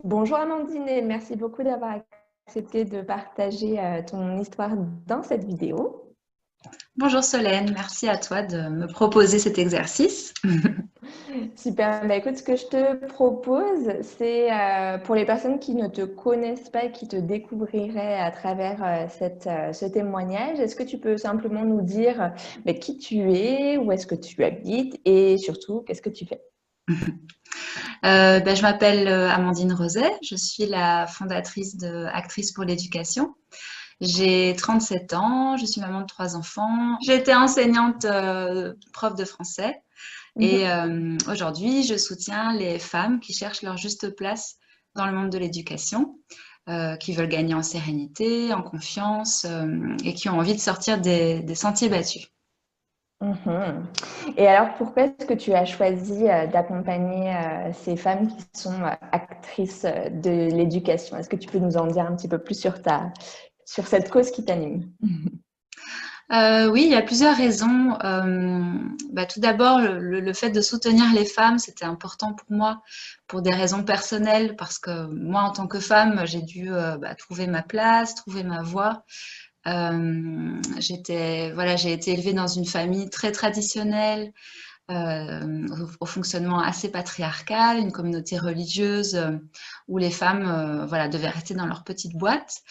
Bonjour Amandine et merci beaucoup d'avoir accepté de partager ton histoire dans cette vidéo. Bonjour Solène, merci à toi de me proposer cet exercice. Super, bah écoute, ce que je te propose, c'est pour les personnes qui ne te connaissent pas et qui te découvriraient à travers ce témoignage, est-ce que tu peux simplement nous dire qui tu es, où est-ce que tu habites et surtout, qu'est-ce que tu fais? Je m'appelle Amandine Roset, je suis la fondatrice de Actrices pour l'éducation. J'ai 37 ans, je suis maman de 3 enfants. J'ai été enseignante, prof de français et Mhm. aujourd'hui je soutiens les femmes qui cherchent leur juste place dans le monde de l'éducation, qui veulent gagner en sérénité, en confiance et qui ont envie de sortir des sentiers battus. Mhm. Et alors, pourquoi est-ce que tu as choisi d'accompagner ces femmes qui sont actrices de l'éducation? Est-ce que tu peux nous en dire un petit peu plus sur cette cause qui t'anime? Oui, il y a plusieurs raisons. Tout d'abord, le fait de soutenir les femmes, c'était important pour moi, pour des raisons personnelles, parce que moi, en tant que femme, j'ai dû trouver ma place, trouver ma voie. Voilà, j'ai été élevée dans une famille très traditionnelle, au fonctionnement assez patriarcal, une communauté religieuse où les femmes, voilà, devaient rester dans leur petite boîte.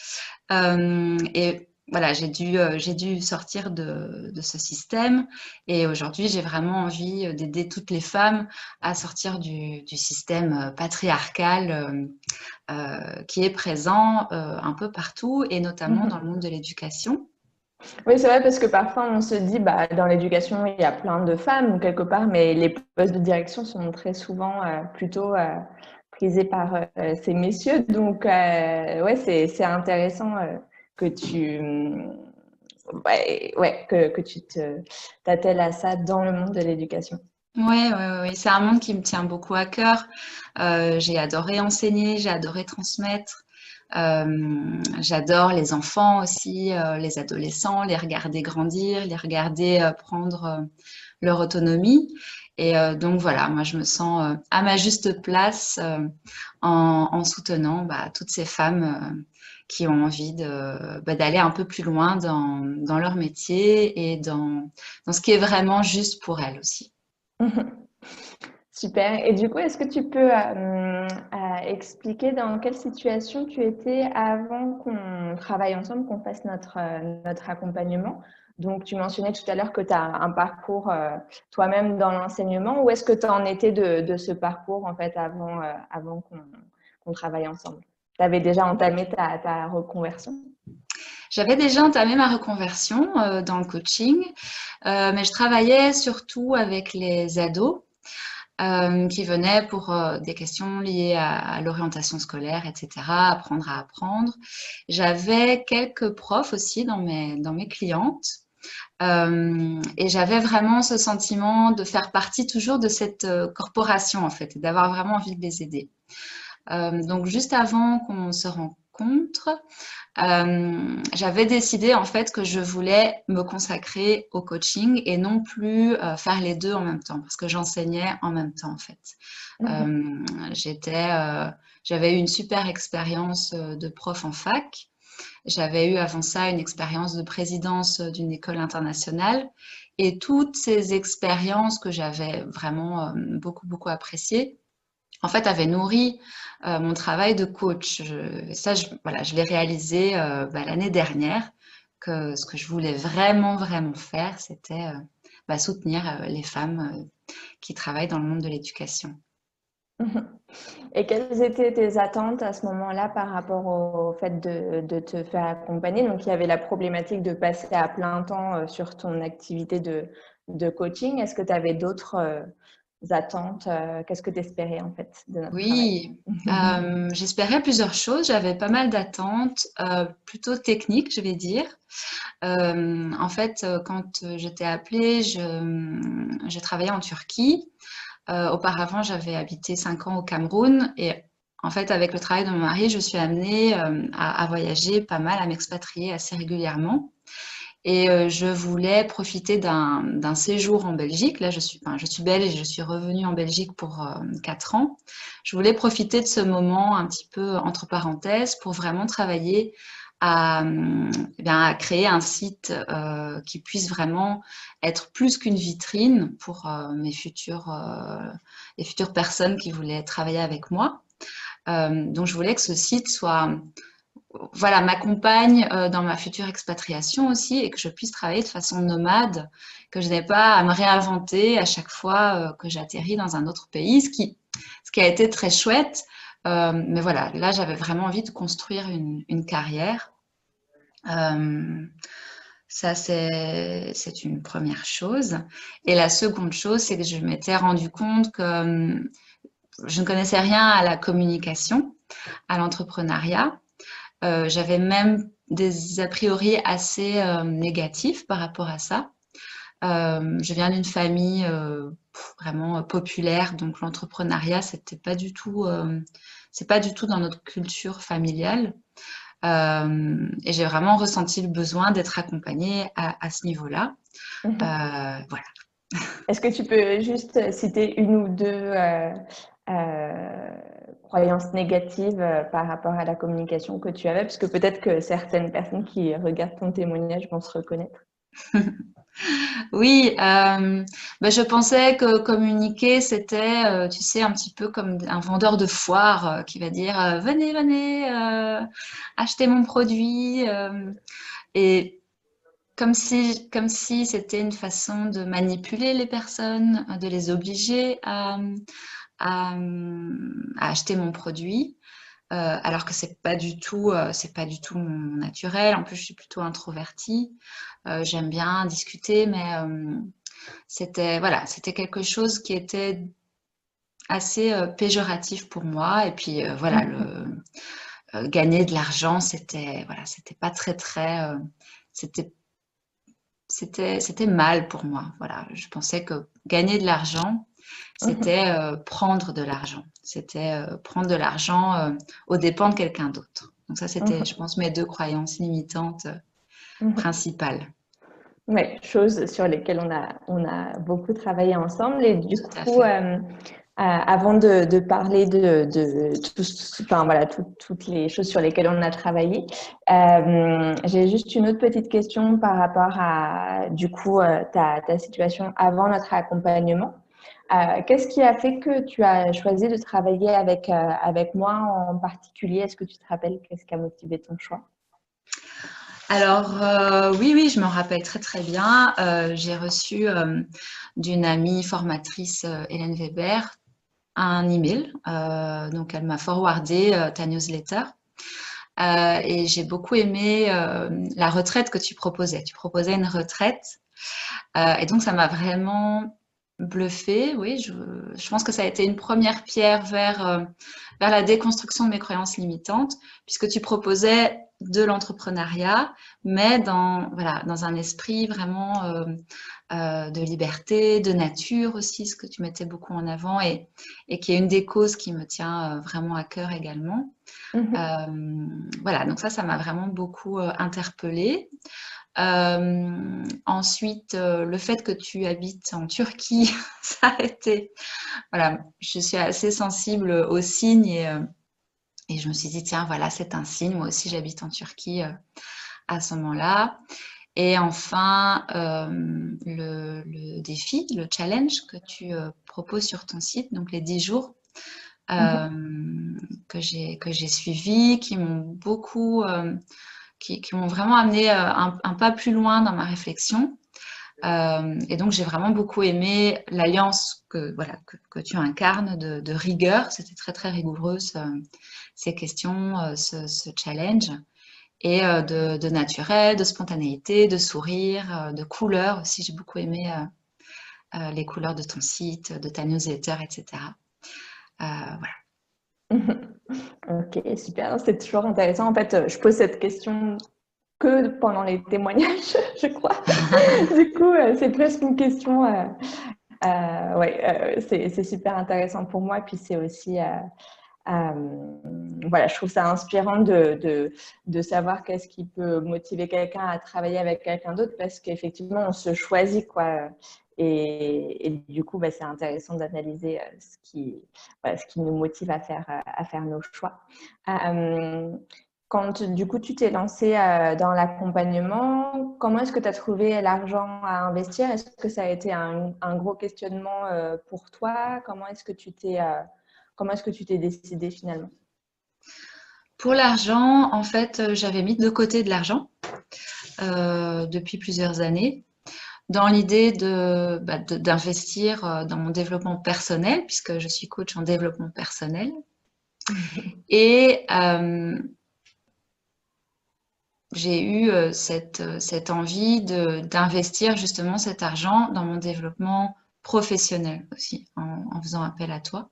Et voilà, j'ai dû sortir de ce système. Et aujourd'hui, j'ai vraiment envie d'aider toutes les femmes à sortir du système patriarcal qui est présent un peu partout, et notamment dans Mhm. le monde de l'éducation. Oui, c'est vrai parce que parfois on se dit, bah, dans l'éducation, il y a plein de femmes quelque part, mais les postes de direction sont très souvent plutôt prisés par ces messieurs. Donc, ouais, c'est intéressant que que tu t'attelles à ça dans le monde de l'éducation. Ouais, ouais, ouais, ouais. C'est un monde qui me tient beaucoup à cœur. J'ai adoré enseigner, j'ai adoré transmettre. J'adore les enfants aussi, les adolescents, les regarder grandir, les regarder prendre leur autonomie. Et donc voilà, moi je me sens à ma juste place en soutenant toutes ces femmes qui ont envie d'aller un peu plus loin dans leur métier et dans ce qui est vraiment juste pour elles aussi. Super. Et du coup, est-ce que tu peux expliquer dans quelle situation tu étais avant qu'on travaille ensemble, qu'on fasse notre accompagnement? Donc, tu mentionnais tout à l'heure que tu as un parcours toi-même dans l'enseignement. Où est-ce que tu en étais de ce parcours, en fait, avant qu'on travaille ensemble? Tu avais déjà entamé ta reconversion? J'avais déjà entamé ma reconversion dans le coaching, mais je travaillais surtout avec les ados qui venaient pour des questions liées à l'orientation scolaire, etc., apprendre à apprendre. J'avais quelques profs aussi dans mes clientes. Et j'avais vraiment ce sentiment de faire partie toujours de cette corporation, en fait, et d'avoir vraiment envie de les aider. Donc, juste avant qu'on se rencontre, j'avais décidé en fait que je voulais me consacrer au coaching et non plus faire les deux en même temps, parce que j'enseignais en même temps en fait. Mhm. Euh, j'avais eu une super expérience de prof en fac. J'avais eu avant ça une expérience de présidence d'une école internationale, et toutes ces expériences que j'avais vraiment beaucoup appréciées en fait, avait nourri mon travail de coach. Voilà, je l'ai réalisé l'année dernière, que ce que je voulais vraiment faire, c'était soutenir les femmes qui travaillent dans le monde de l'éducation. Mhm. Et quelles étaient tes attentes à ce moment-là par rapport au fait de te faire accompagner? Donc, il y avait la problématique de passer à plein temps sur ton activité de coaching. Est-ce que tu avais d'autres attentes? Qu'est-ce que tu espérais en fait de notre travail? Oui, j'espérais plusieurs choses. J'avais pas mal d'attentes, plutôt techniques, je vais dire. En fait, quand je t'ai appelée, j'ai travaillé en Turquie. Auparavant, j'avais habité 5 ans au Cameroun, et en fait, avec le travail de mon mari, je suis amenée à voyager pas mal, à m'expatrier assez régulièrement. Et je voulais profiter d'un séjour en Belgique. Là, je suis belge et je suis revenue en Belgique pour 4 ans. Je voulais profiter de ce moment un petit peu entre parenthèses pour vraiment travailler à créer un site qui puisse vraiment être plus qu'une vitrine pour les futures personnes qui voulaient travailler avec moi. Donc, je voulais que ce site soit voilà, m'accompagne dans ma future expatriation aussi et que je puisse travailler de façon nomade, que je n'ai pas à me réinventer à chaque fois que j'atterris dans un autre pays, ce qui a été très chouette. Mais voilà, là, j'avais vraiment envie de construire une carrière. Euh, Ça, c'est une première chose. Et la seconde chose, c'est que je m'étais rendu compte que je ne connaissais rien à la communication, à l'entrepreneuriat. J'avais même des a priori assez négatifs par rapport à ça. Je viens d'une famille vraiment populaire, donc l'entrepreneuriat, c'est pas du tout dans notre culture familiale. Et j'ai vraiment ressenti le besoin d'être accompagnée à ce niveau-là. Voilà. Est-ce que tu peux juste citer une ou deux euh, croyances négatives par rapport à la communication que tu avais? Parce que peut-être que certaines personnes qui regardent ton témoignage vont se reconnaître. Oui, je pensais que communiquer, c'était, tu sais, un petit peu comme un vendeur de foire qui va dire venez, venez, achetez mon produit. Et comme si c'était une façon de manipuler les personnes, de les obliger à, à acheter mon produit. Alors que c'est pas du tout mon naturel. En plus, je suis plutôt introvertie. J'aime bien discuter, mais c'était quelque chose qui était assez péjoratif pour moi. Et puis voilà, gagner de l'argent, c'était pas très, c'était c'était mal pour moi. Voilà, je pensais que gagner de l'argent, c'était prendre de l'argent. C'était prendre de l'argent aux dépens de quelqu'un d'autre. Donc ça, c'était, je pense, mes deux croyances limitantes principales. Oui, choses sur lesquelles on a beaucoup travaillé ensemble. Et du Tout à coup, fait. avant de parler enfin, voilà, toutes les choses sur lesquelles on a travaillé, j'ai juste une autre petite question par rapport à, du coup, ta situation avant notre accompagnement. Qu'est-ce qui a fait que tu as choisi de travailler avec moi en particulier? Est-ce que tu te rappelles qu'est-ce qui a motivé ton choix? Alors, oui, je me rappelle très très bien. J'ai reçu d'une amie formatrice, Hélène Weber, un email. Donc, elle m'a forwardé ta newsletter. Et j'ai beaucoup aimé la retraite que tu proposais. Tu proposais une retraite. Et donc, ça m'a vraiment bluffée. Oui, je pense que ça a été une première pierre vers la déconstruction de mes croyances limitantes, puisque tu proposais de l'entrepreneuriat, mais voilà, dans un esprit vraiment de liberté, de nature aussi, ce que tu mettais beaucoup en avant et qui est une des causes qui me tient vraiment à cœur également. Voilà, donc ça m'a vraiment beaucoup interpellée. Ensuite, le fait que tu habites en Turquie, ça a été, voilà, je suis assez sensible aux signes et je me suis dit, tiens, voilà, c'est un signe. Moi aussi, j'habite en Turquie à ce moment-là. Et enfin, le défi, le challenge que tu proposes sur ton site, donc les 10 jours euh, que j'ai suivis, qui m'ont beaucoup, qui m'ont vraiment amené un pas plus loin dans ma réflexion. Et donc, j'ai vraiment beaucoup aimé l'alliance que tu incarnes de rigueur. C'était très, très rigoureux, ces questions, ce challenge. Et de naturel, de spontanéité, de sourire, de couleurs aussi. J'ai beaucoup aimé les couleurs de ton site, de ta newsletter, etc. Voilà. Ok, super. C'est toujours intéressant. En fait, je pose cette question que pendant les témoignages, je crois. Du coup, c'est presque une question. Ouais, c'est super intéressant pour moi. Puis c'est aussi voilà, je trouve ça inspirant de savoir qu'est-ce qui peut motiver quelqu'un à travailler avec quelqu'un d'autre parce qu'effectivement, on se choisit, quoi. Et du coup, c'est intéressant d'analyser ce qui nous motive à faire nos choix. Quand du coup tu t'es lancé dans l'accompagnement, comment est-ce que tu as trouvé l'argent à investir? Est-ce que ça a été un gros questionnement pour toi? Comment est-ce que tu t'es décidé finalement? Pour l'argent, en fait, j'avais mis de côté de l'argent depuis plusieurs années, dans l'idée d'investir dans mon développement personnel, puisque je suis coach en développement personnel. Et j'ai eu cette envie d'investir justement cet argent dans mon développement professionnel aussi, en faisant appel à toi.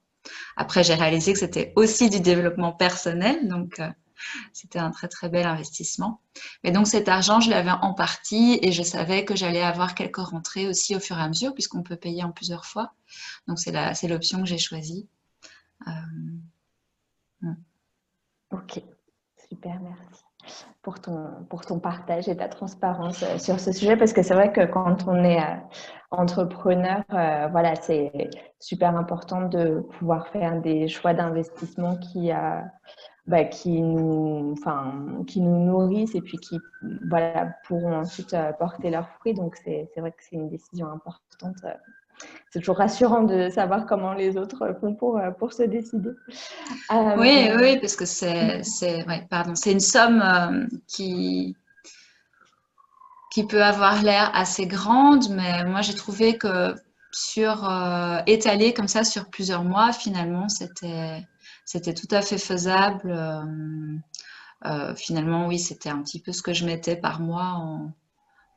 Après, j'ai réalisé que c'était aussi du développement personnel, donc c'était un très très bel investissement. Mais donc cet argent, je l'avais en partie et je savais que j'allais avoir quelques rentrées aussi au fur et à mesure, puisqu'on peut payer en plusieurs fois. Donc c'est l'option que j'ai choisie. Ok, super, merci pour ton partage et ta transparence sur ce sujet, parce que c'est vrai que quand on est entrepreneur, voilà, c'est super important de pouvoir faire des choix d'investissement qui nous nourrissent et puis qui voilà, pourront ensuite porter leurs fruits. Donc, c'est vrai que c'est une décision importante. C'est toujours rassurant de savoir comment les autres font pour se décider. Oui, oui, parce que c'est une somme qui peut avoir l'air assez grande, mais moi j'ai trouvé que étalé comme ça sur plusieurs mois, finalement, c'était tout à fait faisable. Finalement, oui, c'était un petit peu ce que je mettais par mois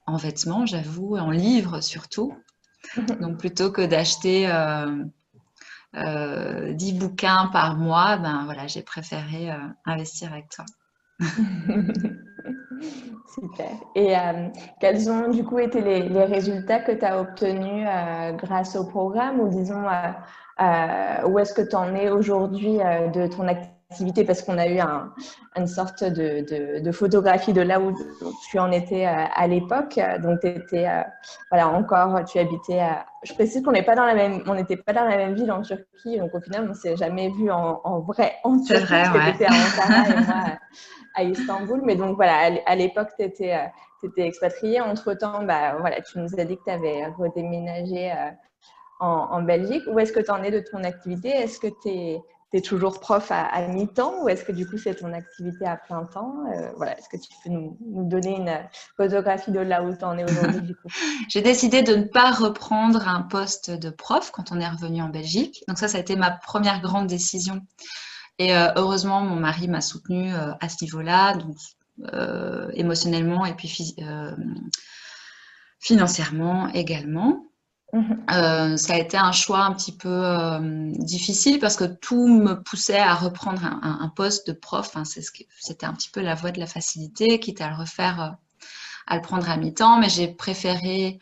en vêtements, j'avoue, et en livres surtout. Donc plutôt que d'acheter 10 bouquins par mois, ben voilà, j'ai préféré investir avec toi. Super. Et quels ont du coup été les résultats que tu as obtenus grâce au programme, ou disons où est-ce que tu en es aujourd'hui de ton activité, parce qu'on a eu une sorte de photographie de là où tu en étais à l'époque. Donc voilà, encore, tu habitais je précise qu'on n'est pas dans la même, on n'était pas dans la même ville en Turquie, donc au final on s'est jamais vu en vrai en C'est Turquie, vrai, parce que tu ouais. étais à Ankara et moi à Istanbul. Mais donc voilà, à l'époque, tu étais expatriée. Entre-temps, voilà, tu nous as dit que tu avais redéménagé en Belgique. Où est-ce que tu en es de ton activité? Est-ce que tu es toujours prof à mi-temps, ou est-ce que du coup c'est ton activité à plein temps? Voilà, est-ce que tu peux nous donner une photographie de là où tu en es aujourd'hui du coup? J'ai décidé de ne pas reprendre un poste de prof quand on est revenu en Belgique. Donc ça a été ma première grande décision. Et heureusement, mon mari m'a soutenue à ce niveau-là, donc émotionnellement et puis financièrement également. Ça a été un choix un petit peu difficile parce que tout me poussait à reprendre un poste de prof. Enfin, c'était un petit peu la voie de la facilité, quitte à le refaire, à le prendre à mi-temps. Mais j'ai préféré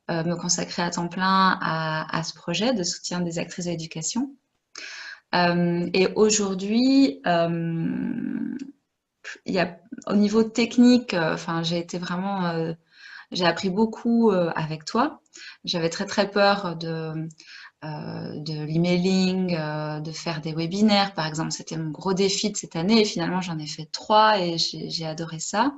me consacrer à temps plein à ce projet de soutien des actrices de l'éducation. Et aujourd'hui, au niveau technique, j'ai été vraiment j'ai appris beaucoup avec toi. J'avais très très peur de l'emailing, de faire des webinaires, par exemple. C'était mon gros défi de cette année et finalement j'en ai fait 3 et j'ai adoré ça.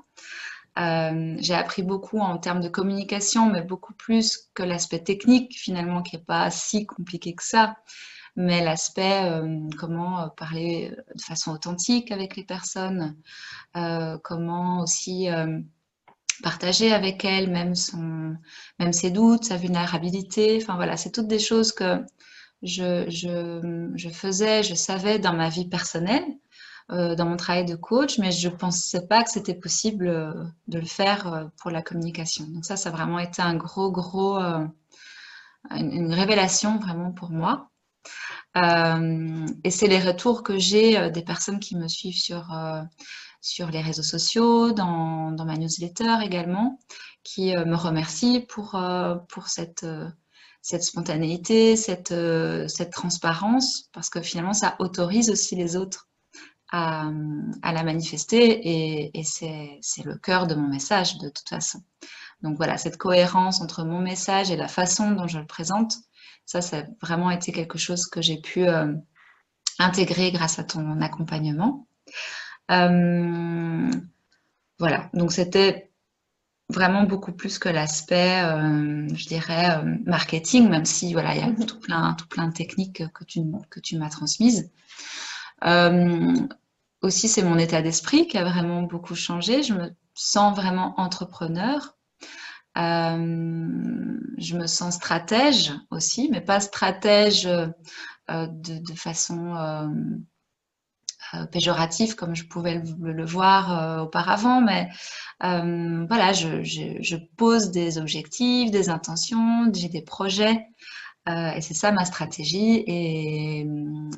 J'ai appris beaucoup en termes de communication, mais beaucoup plus que l'aspect technique finalement, qui n'est pas si compliqué que ça. Mais l'aspect comment parler de façon authentique avec les personnes, comment aussi partager avec elle même ses doutes, sa vulnérabilité. Enfin voilà, c'est toutes des choses que je faisais, je savais dans ma vie personnelle, dans mon travail de coach, mais je pensais pas que c'était possible de le faire pour la communication. Donc ça a vraiment été un une révélation vraiment pour moi. Et c'est les retours que j'ai des personnes qui me suivent sur les réseaux sociaux, dans ma newsletter également, qui me remercient pour cette spontanéité, cette transparence, parce que finalement, ça autorise aussi les autres à, à la manifester et c'est le cœur de mon message de toute façon. Donc voilà, cette cohérence entre mon message et la façon dont je le présente, ça a vraiment été quelque chose que j'ai pu intégrer grâce à ton accompagnement. Voilà, donc c'était vraiment beaucoup plus que l'aspect, je dirais, marketing, même si voilà, il y a tout plein de techniques que tu m'as transmises. Aussi, c'est mon état d'esprit qui a vraiment beaucoup changé. Je me sens vraiment entrepreneur. Je me sens stratège aussi, mais pas stratège de façon péjorative comme je pouvais le voir auparavant, mais voilà, je pose des objectifs, des intentions, j'ai des projets. Et c'est ça ma stratégie et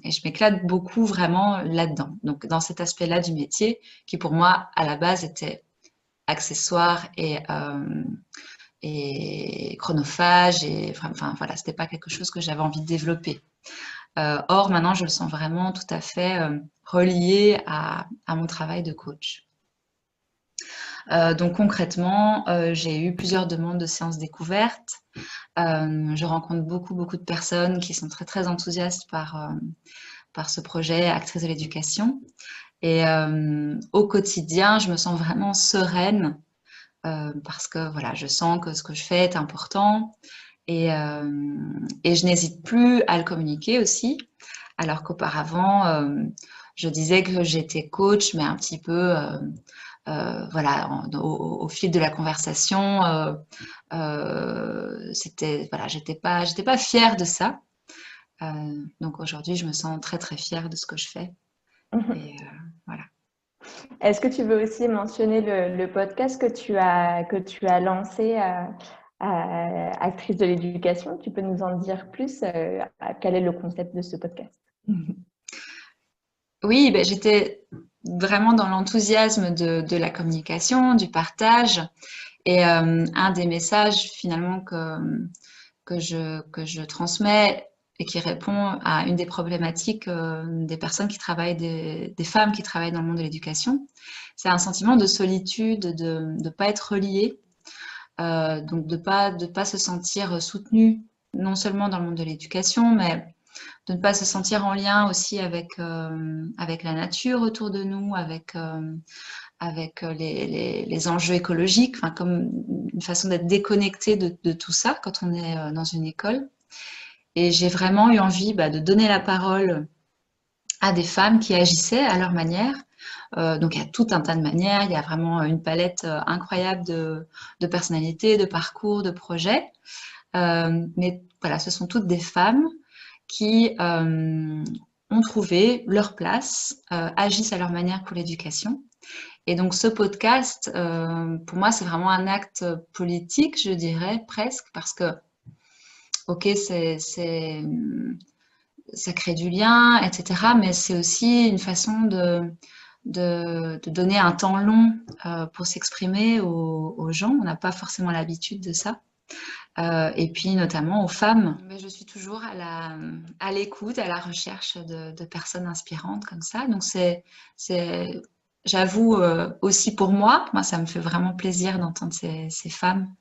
je m'éclate beaucoup vraiment là-dedans. Donc dans cet aspect-là du métier qui pour moi à la base était accessoire et chronophage et enfin voilà, c'était pas quelque chose que j'avais envie de développer. Or maintenant je le sens vraiment tout à fait relié à mon travail de coach. Donc concrètement, j'ai eu plusieurs demandes de séances découvertes. Je rencontre beaucoup de personnes qui sont très enthousiastes par ce projet Actrice de l'éducation. Et au quotidien, je me sens vraiment sereine parce que voilà, je sens que ce que je fais est important et je n'hésite plus à le communiquer aussi. Alors qu'auparavant, je disais que j'étais coach, mais un petit peu voilà, au fil de la conversation, c'était voilà, j'étais pas fière de ça. Donc aujourd'hui, je me sens très fière de ce que je fais. Et voilà. Est-ce que tu veux aussi mentionner le podcast que tu as lancé Actrice de l'éducation? Tu peux nous en dire plus? Quel est le concept de ce podcast? Oui, ben, j'étais vraiment dans l'enthousiasme de la communication, du partage. Et un des messages finalement que je transmets et qui répond à une des problématiques des personnes qui travaillent, des femmes qui travaillent dans le monde de l'éducation, c'est un sentiment de solitude, de ne pas être relié, donc de pas se sentir soutenu, non seulement dans le monde de l'éducation, mais de ne pas se sentir en lien aussi avec la nature autour de nous, avec les enjeux écologiques, enfin, comme une façon d'être déconnecté de tout ça quand on est dans une école. Et j'ai vraiment eu envie de donner la parole à des femmes qui agissaient à leur manière. Donc il y a tout un tas de manières, il y a vraiment une palette incroyable de personnalités, de parcours, de projets. Mais voilà, ce sont toutes des femmes qui ont trouvé leur place, agissent à leur manière pour l'éducation. Et donc ce podcast, pour moi, c'est vraiment un acte politique, je dirais presque, parce que, ok, ça crée du lien, etc., mais c'est aussi une façon de donner un temps long pour s'exprimer aux gens. On n'a pas forcément l'habitude de ça. Et puis notamment aux femmes. Mais je suis toujours à l'écoute, à la recherche de personnes inspirantes comme ça. Donc j'avoue aussi pour moi, ça me fait vraiment plaisir d'entendre ces femmes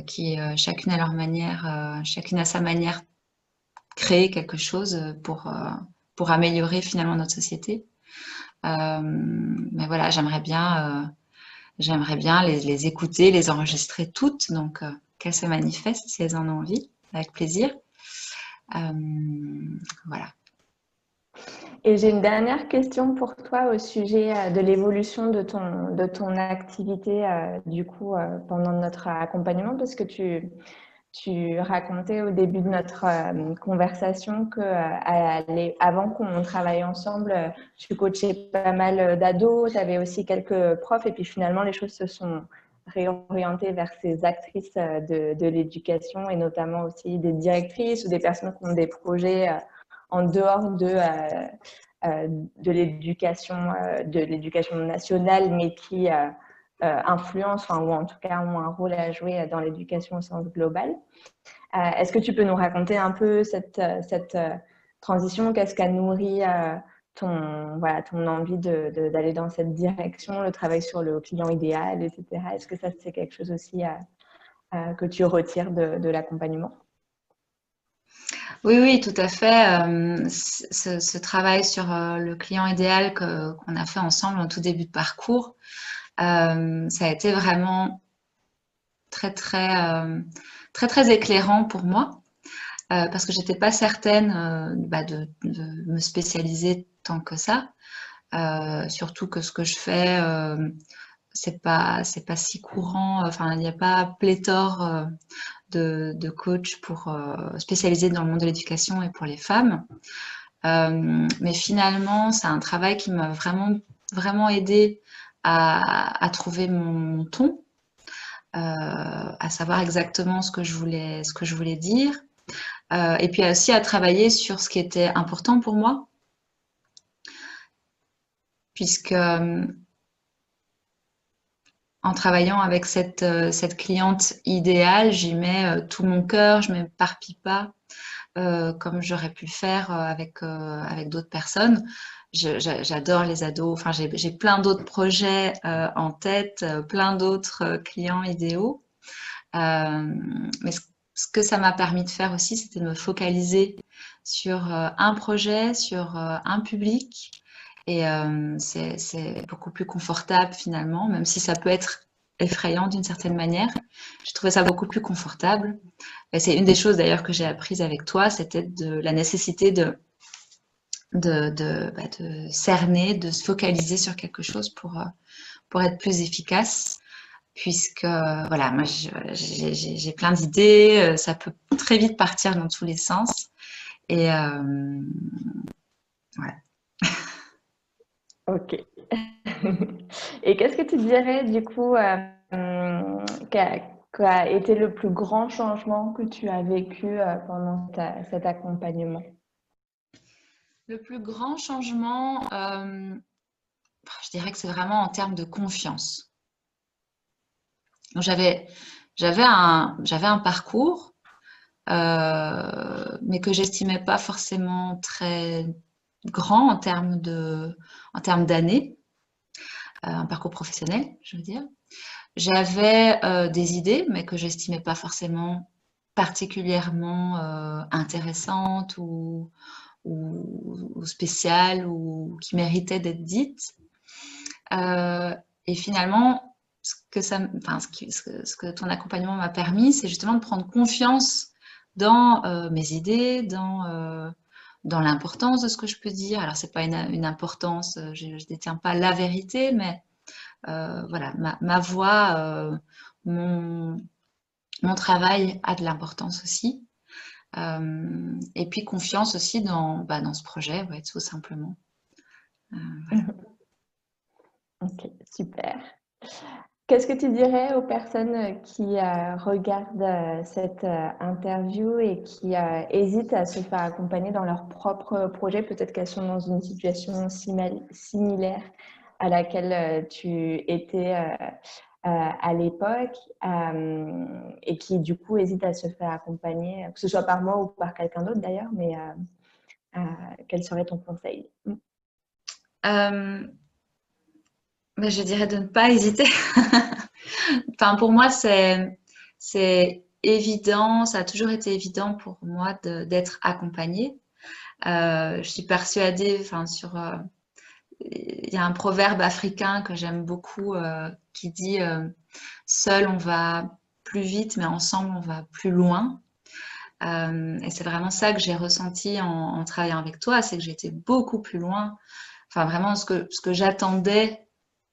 qui, chacune à leur manière, chacune à sa manière, créer quelque chose pour améliorer finalement notre société. Mais voilà, j'aimerais bien les écouter, les enregistrer toutes. Donc, qu'elles se manifestent si elles en ont envie, avec plaisir. Voilà. Et j'ai une dernière question pour toi au sujet de l'évolution de ton activité du coup pendant notre accompagnement, parce que tu racontais au début de notre conversation que avant qu'on travaille ensemble, tu coachais pas mal d'ados, tu avais aussi quelques profs et puis finalement les choses se sont réorientées vers ces actrices de l'éducation et notamment aussi des directrices ou des personnes qui ont des projets en dehors de l'éducation nationale, mais qui influencent ou en tout cas ont un rôle à jouer dans l'éducation au sens global. Est-ce que tu peux nous raconter un peu cette transition? Qu'est-ce qu'a nourri voilà, ton envie d'aller dans cette direction, le travail sur le client idéal, etc. Est-ce que ça, c'est quelque chose aussi que tu retires de l'accompagnement? Oui, oui, tout à fait. Ce travail sur le client idéal qu'on a fait ensemble en tout début de parcours, ça a été vraiment très, très, très éclairant pour moi. Parce que j'étais pas certaine de me spécialiser tant que ça. Surtout que ce que je fais, c'est pas si courant. Enfin, il n'y a pas pléthore de coachs pour spécialiser dans le monde de l'éducation et pour les femmes. Mais finalement, c'est un travail qui m'a vraiment, vraiment aidé à trouver mon ton, à savoir exactement ce que je voulais dire. Et puis aussi à travailler sur ce qui était important pour moi, puisque en travaillant avec cette cliente idéale, j'y mets tout mon cœur, je ne m'éparpille pas comme j'aurais pu le faire avec d'autres personnes. J'adore les ados, enfin j'ai plein d'autres projets en tête, plein d'autres clients idéaux. Mais ce que ça m'a permis de faire aussi, c'était de me focaliser sur un projet, sur un public. Et c'est beaucoup plus confortable finalement, même si ça peut être effrayant d'une certaine manière. J'ai trouvé ça beaucoup plus confortable. Et c'est une des choses d'ailleurs que j'ai apprises avec toi, c'était de la nécessité de cerner, de se focaliser sur quelque chose pour être plus efficace. Puisque voilà, moi j'ai plein d'idées, ça peut très vite partir dans tous les sens. Et voilà. Ok. Et qu'est-ce que tu dirais du coup qu'a été le plus grand changement que tu as vécu pendant cet accompagnement? Le plus grand changement, je dirais que c'est vraiment en termes de confiance. Donc, j'avais un parcours, mais que j'estimais pas forcément très grand en termes d'années, un parcours professionnel, je veux dire. J'avais des idées, mais que j'estimais pas forcément particulièrement intéressantes ou spéciales ou qui méritaient d'être dites. Et finalement, ce que ton accompagnement m'a permis, c'est justement de prendre confiance dans mes idées, dans l'importance de ce que je peux dire. Alors, c'est pas une importance, je ne détiens pas la vérité, mais voilà, ma voix, mon, mon travail a de l'importance aussi. Et puis confiance aussi dans ce projet, ouais, tout simplement. Voilà. Ok, super. Qu'est-ce que tu dirais aux personnes qui regardent cette interview et qui hésitent à se faire accompagner dans leur propre projet? Peut-être qu'elles sont dans une situation similaire à laquelle tu étais à l'époque et qui du coup hésitent à se faire accompagner, que ce soit par moi ou par quelqu'un d'autre d'ailleurs, mais quel serait ton conseil? Euh, Mais je dirais de ne pas hésiter. Enfin, pour moi, c'est évident, ça a toujours été évident pour moi d'être accompagnée. Je suis persuadée, enfin, il y a un proverbe africain que j'aime beaucoup qui dit seul on va plus vite, mais ensemble on va plus loin. Et c'est vraiment ça que j'ai ressenti en travaillant avec toi, c'est que j'étais beaucoup plus loin. Enfin, vraiment, ce que j'attendais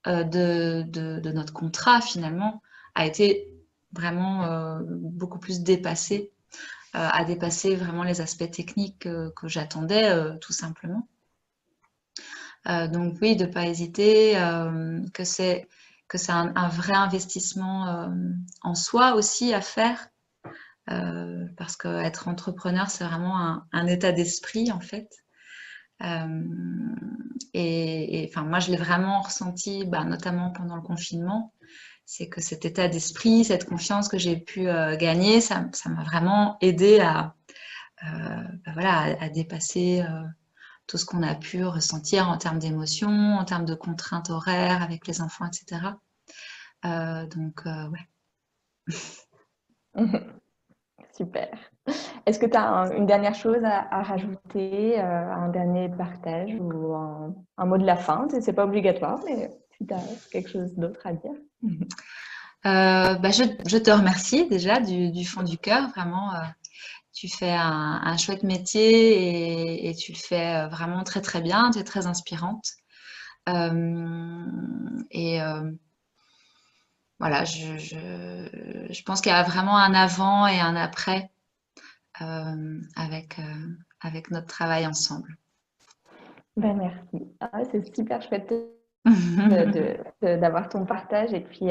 de notre contrat finalement a été vraiment beaucoup plus dépassé, a dépassé vraiment les aspects techniques que j'attendais tout simplement. Donc oui, de ne pas hésiter, que c'est un vrai investissement en soi aussi à faire, parce qu'être entrepreneur, c'est vraiment un état d'esprit en fait. Enfin, moi, je l'ai vraiment ressenti, notamment pendant le confinement. C'est que cet état d'esprit, cette confiance que j'ai pu gagner, ça m'a vraiment aidé voilà, à dépasser tout ce qu'on a pu ressentir en termes d'émotions, en termes de contraintes horaires avec les enfants, etc. Ouais. Super. Est-ce que tu as une dernière chose à rajouter, un dernier partage ou un mot de la fin? C'est pas obligatoire, mais si tu as quelque chose d'autre à dire. Je te remercie déjà du fond du cœur. Vraiment, tu fais un chouette métier et tu le fais vraiment très très bien. Tu es très inspirante. Voilà, je pense qu'il y a vraiment un avant et un après avec notre travail ensemble. Ben, merci. Ah, c'est super chouette d'avoir ton partage et puis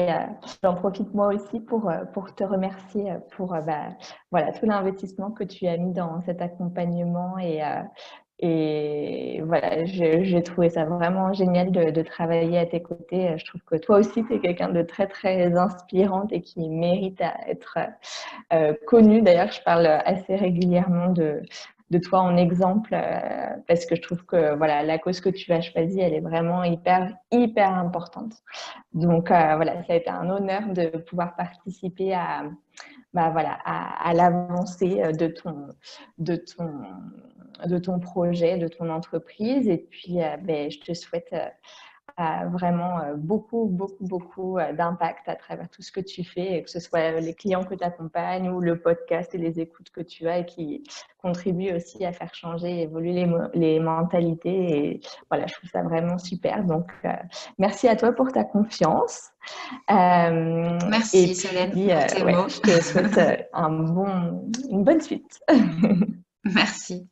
j'en profite moi aussi pour te remercier pour voilà, tout l'investissement que tu as mis dans cet accompagnement et voilà, j'ai trouvé ça vraiment génial de travailler à tes côtés. Je trouve que toi aussi, tu es quelqu'un de très, très inspirante et qui mérite à être connu. D'ailleurs, je parle assez régulièrement de toi en exemple parce que je trouve que voilà, la cause que tu as choisie, elle est vraiment hyper, hyper importante. Donc voilà, ça a été un honneur de pouvoir participer voilà, à l'avancée de ton projet, de ton entreprise. Et puis, je te souhaite vraiment beaucoup, beaucoup, beaucoup d'impact à travers tout ce que tu fais, que ce soit les clients que tu accompagnes ou le podcast et les écoutes que tu as et qui contribuent aussi à faire changer, évoluer les mentalités. Et voilà, je trouve ça vraiment super. Donc, merci à toi pour ta confiance. Et Merci, Solène, puis, pour tes ouais, mots. je te souhaite une bonne suite. Merci.